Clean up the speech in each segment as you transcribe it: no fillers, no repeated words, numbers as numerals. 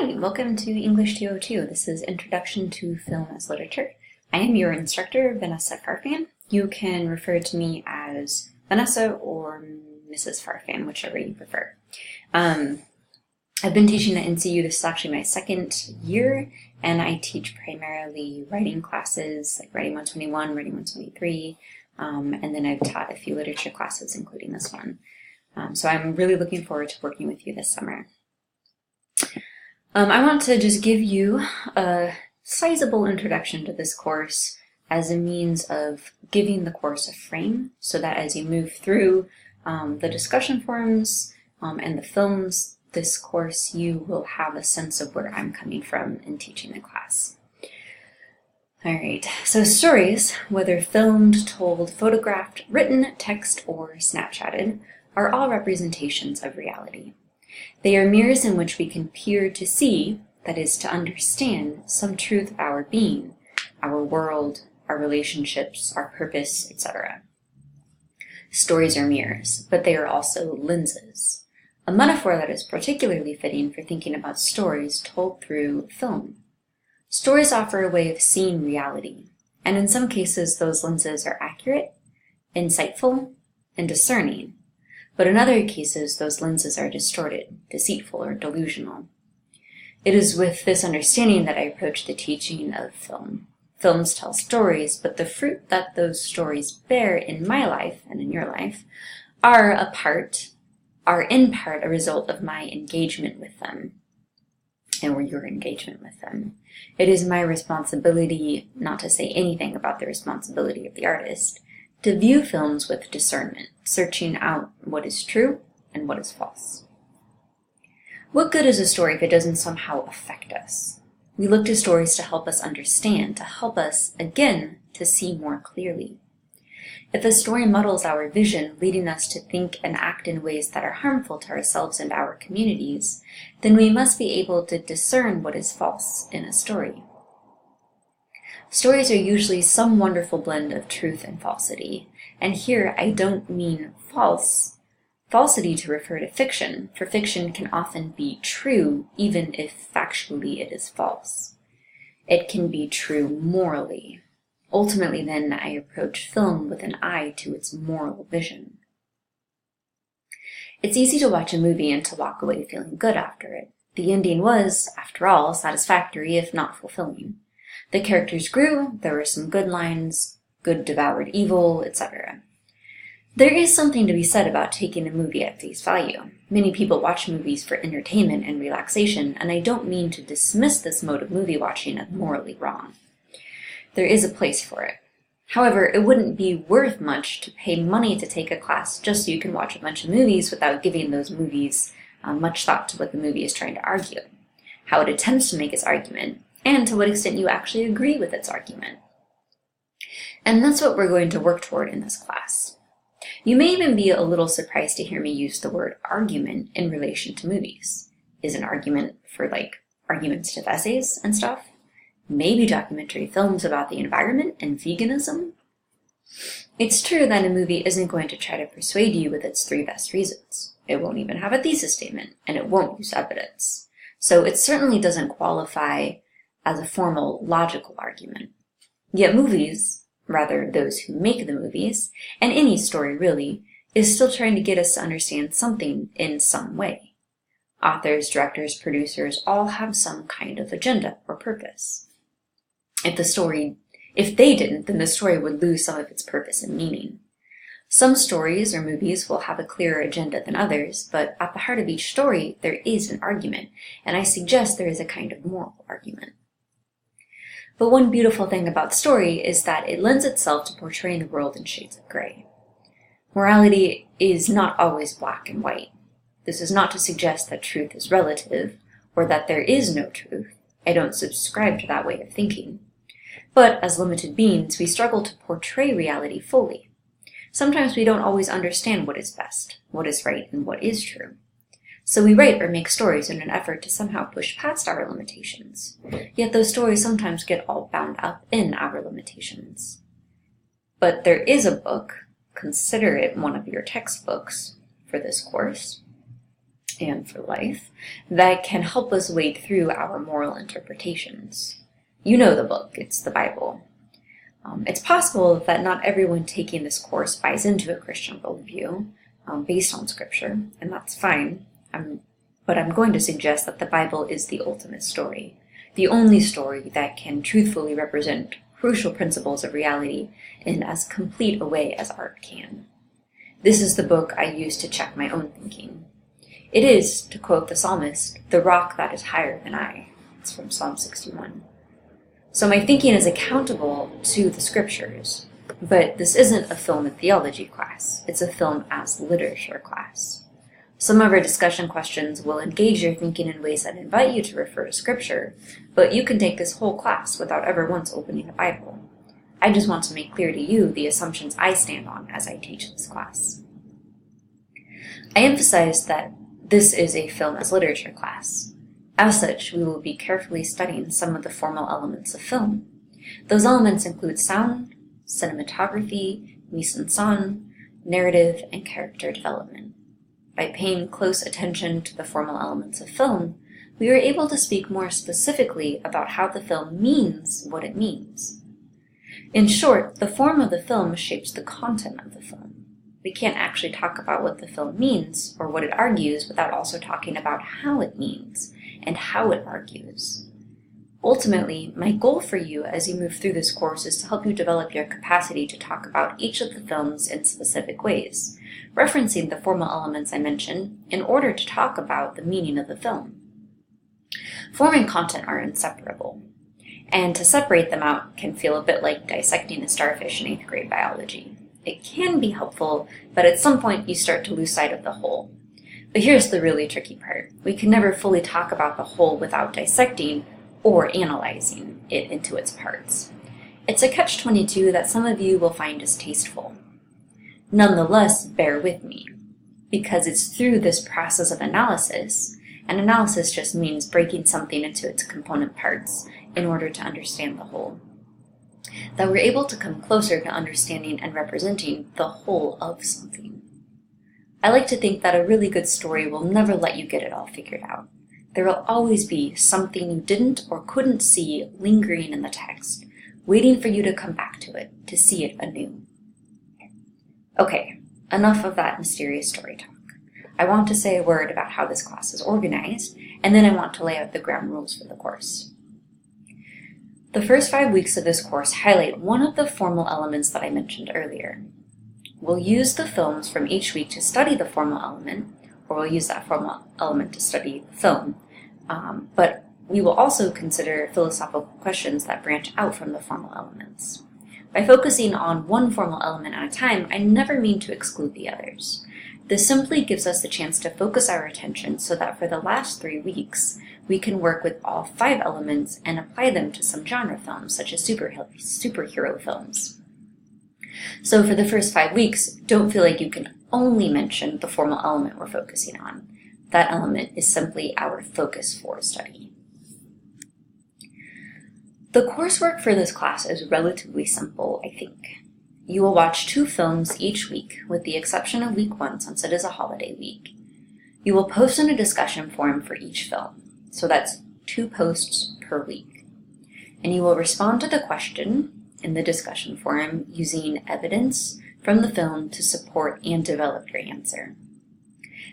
Hi, welcome to English 202. This is Introduction to Film as Literature. I am your instructor, Vanessa Farfan. You can refer to me as Vanessa or Mrs. Farfan, whichever you prefer. I've been teaching at NCU. This is actually my second year, and I teach primarily writing classes, like Writing 121, Writing 123, and then I've taught a few literature classes, including this one. So I'm really looking forward to working with you this summer. I want to just give you a sizable introduction to this course as a means of giving the course a frame so that as you move through the discussion forums and the films this course, you will have a sense of where I'm coming from in teaching the class. Alright, so stories, whether filmed, told, photographed, written, text, or Snapchatted, are all representations of reality. They are mirrors in which we can peer to see, that is, to understand, some truth of our being, our world, our relationships, our purpose, etc. Stories are mirrors, but they are also lenses, a metaphor that is particularly fitting for thinking about stories told through film. Stories offer a way of seeing reality, and in some cases those lenses are accurate, insightful, and discerning. But in other cases, those lenses are distorted, deceitful, or delusional. It is with this understanding that I approach the teaching of film. Films tell stories, but the fruit that those stories bear in my life and in your life are in part a result of my engagement with them, and your engagement with them. It is my responsibility, not to say anything about the responsibility of the artist, to view films with discernment, searching out what is true and what is false. What good is a story if it doesn't somehow affect us? We look to stories to help us understand, to help us, again, to see more clearly. If a story muddles our vision, leading us to think and act in ways that are harmful to ourselves and our communities, then we must be able to discern what is false in a story. Stories are usually some wonderful blend of truth and falsity, and here I don't mean falsity to refer to fiction, for fiction can often be true even if factually it is false. It can be true morally. Ultimately, then, I approach film with an eye to its moral vision. It's easy to watch a movie and to walk away feeling good after it. The ending was, after all, satisfactory if not fulfilling. The characters grew, there were some good lines, good devoured evil, etc. There is something to be said about taking a movie at face value. Many people watch movies for entertainment and relaxation, and I don't mean to dismiss this mode of movie watching as morally wrong. There is a place for it. However, it wouldn't be worth much to pay money to take a class just so you can watch a bunch of movies without giving those movies much thought to what the movie is trying to argue, how it attempts to make its argument, and to what extent you actually agree with its argument. And that's what we're going to work toward in this class. You may even be a little surprised to hear me use the word argument in relation to movies. Is an argument for, argumentative essays and stuff? Maybe documentary films about the environment and veganism? It's true that a movie isn't going to try to persuade you with its 3 best reasons. It won't even have a thesis statement, and it won't use evidence. So it certainly doesn't qualify as a formal, logical argument. Yet movies, rather those who make the movies, and any story really, is still trying to get us to understand something in some way. Authors, directors, producers all have some kind of agenda or purpose. If they didn't, then the story would lose some of its purpose and meaning. Some stories or movies will have a clearer agenda than others, but at the heart of each story there is an argument, and I suggest there is a kind of moral argument. But one beautiful thing about story is that it lends itself to portraying the world in shades of gray. Morality is not always black and white. This is not to suggest that truth is relative, or that there is no truth. I don't subscribe to that way of thinking. But as limited beings, we struggle to portray reality fully. Sometimes we don't always understand what is best, what is right, and what is true. So we write or make stories in an effort to somehow push past our limitations. Yet those stories sometimes get all bound up in our limitations. But there is a book, consider it one of your textbooks for this course, and for life, that can help us wade through our moral interpretations. You know the book, it's the Bible. It's possible that not everyone taking this course buys into a Christian worldview based on Scripture, and that's fine. But I'm going to suggest that the Bible is the ultimate story, the only story that can truthfully represent crucial principles of reality in as complete a way as art can. This is the book I use to check my own thinking. It is, to quote the psalmist, the rock that is higher than I. It's from Psalm 61. So my thinking is accountable to the Scriptures, but this isn't a film and theology class. It's a film as literature class. Some of our discussion questions will engage your thinking in ways that invite you to refer to Scripture, but you can take this whole class without ever once opening the Bible. I just want to make clear to you the assumptions I stand on as I teach this class. I emphasize that this is a film as literature class. As such, we will be carefully studying some of the formal elements of film. Those elements include sound, cinematography, mise-en-scène, narrative, and character development. By paying close attention to the formal elements of film, we are able to speak more specifically about how the film means what it means. In short, the form of the film shapes the content of the film. We can't actually talk about what the film means or what it argues without also talking about how it means and how it argues. Ultimately, my goal for you as you move through this course is to help you develop your capacity to talk about each of the films in specific ways, referencing the formal elements I mentioned in order to talk about the meaning of the film. Form and content are inseparable, and to separate them out can feel a bit like dissecting a starfish in 8th grade biology. It can be helpful, but at some point you start to lose sight of the whole. But here's the really tricky part. We can never fully talk about the whole without dissecting or analyzing it into its parts. It's a catch-22 that some of you will find distasteful. Nonetheless, bear with me, because it's through this process of analysis, and analysis just means breaking something into its component parts in order to understand the whole, that we're able to come closer to understanding and representing the whole of something. I like to think that a really good story will never let you get it all figured out. There will always be something you didn't or couldn't see lingering in the text, waiting for you to come back to it, to see it anew. Okay, enough of that mysterious story talk. I want to say a word about how this class is organized, and then I want to lay out the ground rules for the course. The first 5 weeks of this course highlight one of the formal elements that I mentioned earlier. We'll use the films from each week to study the formal element, or we'll use that formal element to study the film, but we will also consider philosophical questions that branch out from the formal elements. By focusing on one formal element at a time, I never mean to exclude the others. This simply gives us the chance to focus our attention so that for the last 3 weeks, we can work with all 5 elements and apply them to some genre films, such as superhero films. So for the first 5 weeks, don't feel like you can only mention the formal element we're focusing on. That element is simply our focus for study. The coursework for this class is relatively simple, I think. You will watch 2 films each week, with the exception of week 1 since it is a holiday week. You will post in a discussion forum for each film, so that's 2 posts per week. And you will respond to the question in the discussion forum using evidence from the film to support and develop your answer.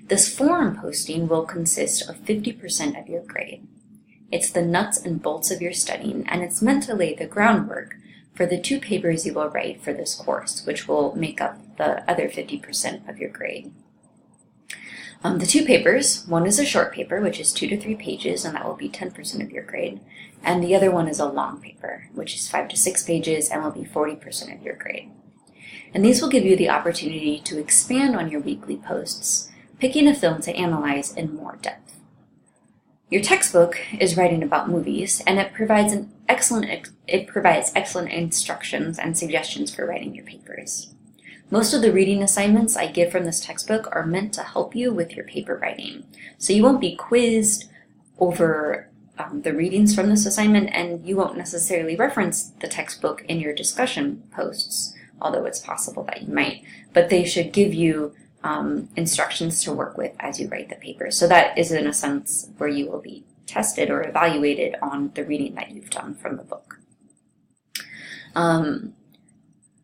This forum posting will consist of 50% of your grade. It's the nuts and bolts of your studying, and it's meant to lay the groundwork for the 2 papers you will write for this course, which will make up the other 50% of your grade. The 2 papers, one is a short paper, which is 2 to 3 pages, and that will be 10% of your grade, and the other one is a long paper, which is 5 to 6 pages and will be 40% of your grade. And these will give you the opportunity to expand on your weekly posts, picking a film to analyze in more depth. Your textbook is writing about movies, and it provides excellent instructions and suggestions for writing your papers. Most of the reading assignments I give from this textbook are meant to help you with your paper writing, so you won't be quizzed over the readings from this assignment, and you won't necessarily reference the textbook in your discussion posts, although it's possible that you might, but they should give you instructions to work with as you write the paper. So that is in a sense where you will be tested or evaluated on the reading that you've done from the book.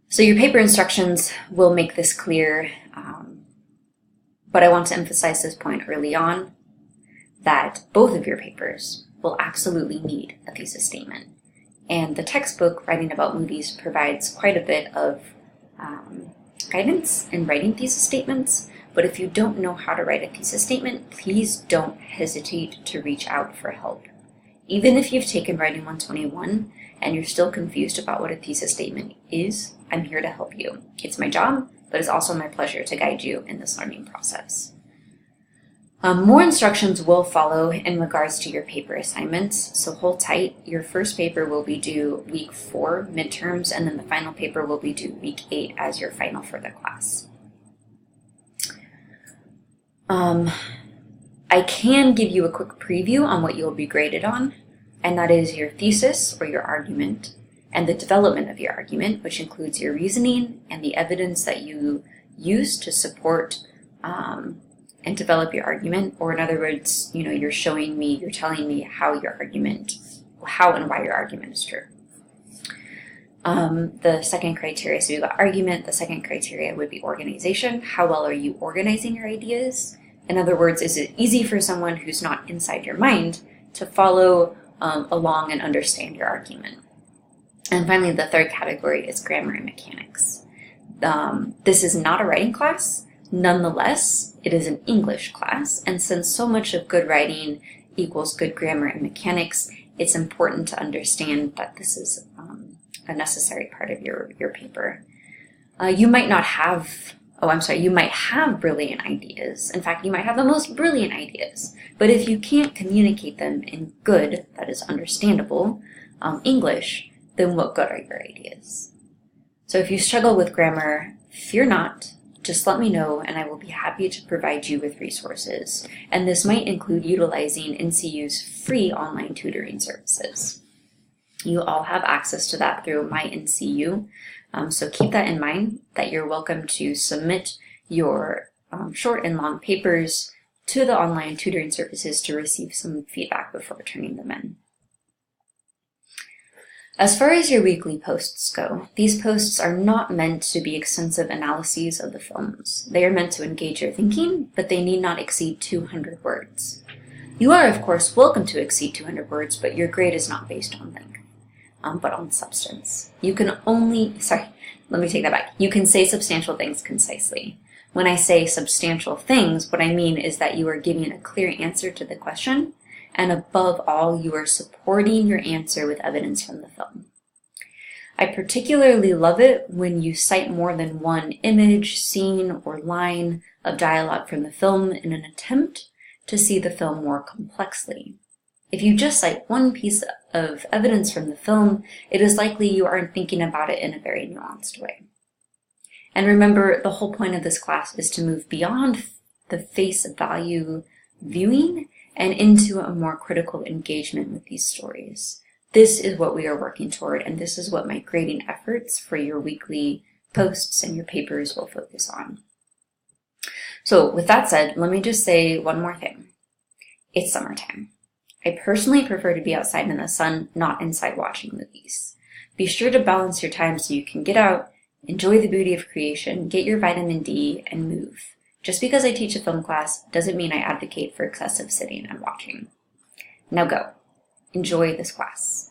So your paper instructions will make this clear, but I want to emphasize this point early on, that both of your papers will absolutely need a thesis statement. And the textbook, Writing About Movies, provides quite a bit of guidance in writing thesis statements, but if you don't know how to write a thesis statement, please don't hesitate to reach out for help. Even if you've taken Writing 121 and you're still confused about what a thesis statement is, I'm here to help you. It's my job, but it's also my pleasure to guide you in this learning process. More instructions will follow in regards to your paper assignments, so hold tight. Your first paper will be due week 4, midterms, and then the final paper will be due week 8 as your final for the class. I can give you a quick preview on what you'll be graded on, and that is your thesis or your argument, and the development of your argument, which includes your reasoning and the evidence that you use to support and develop your argument, or in other words, you're telling me how and why your argument is true. The second criteria, so you got argument, the second criteria would be organization. How well are you organizing your ideas? In other words, is it easy for someone who's not inside your mind to follow along and understand your argument? And finally, the third category is grammar and mechanics. This is not a writing class. Nonetheless, it is an English class, and since so much of good writing equals good grammar and mechanics, it's important to understand that this is a necessary part of your paper. You might have brilliant ideas. In fact, you might have the most brilliant ideas, but if you can't communicate them in good, that is understandable, English, then what good are your ideas? So if you struggle with grammar, fear not. Just let me know and I will be happy to provide you with resources. And this might include utilizing NCU's free online tutoring services. You all have access to that through My NCU. So keep that in mind, that you're welcome to submit your short and long papers to the online tutoring services to receive some feedback before turning them in. As far as your weekly posts go, these posts are not meant to be extensive analyses of the films. They are meant to engage your thinking, but they need not exceed 200 words. You are, of course, welcome to exceed 200 words, but your grade is not based on length, but on substance. You can say substantial things concisely. When I say substantial things, what I mean is that you are giving a clear answer to the question, and above all, you are supporting your answer with evidence from the film. I particularly love it when you cite more than one image, scene, or line of dialogue from the film in an attempt to see the film more complexly. If you just cite one piece of evidence from the film, it is likely you aren't thinking about it in a very nuanced way. And remember, the whole point of this class is to move beyond the face value viewing and into a more critical engagement with these stories. This is what we are working toward, and this is what my grading efforts for your weekly posts and your papers will focus on. So with that said, let me just say one more thing. It's summertime. I personally prefer to be outside in the sun, not inside watching movies. Be sure to balance your time so you can get out, enjoy the beauty of creation, get your vitamin D, and move. Just because I teach a film class doesn't mean I advocate for excessive sitting and watching. Now go. Enjoy this class.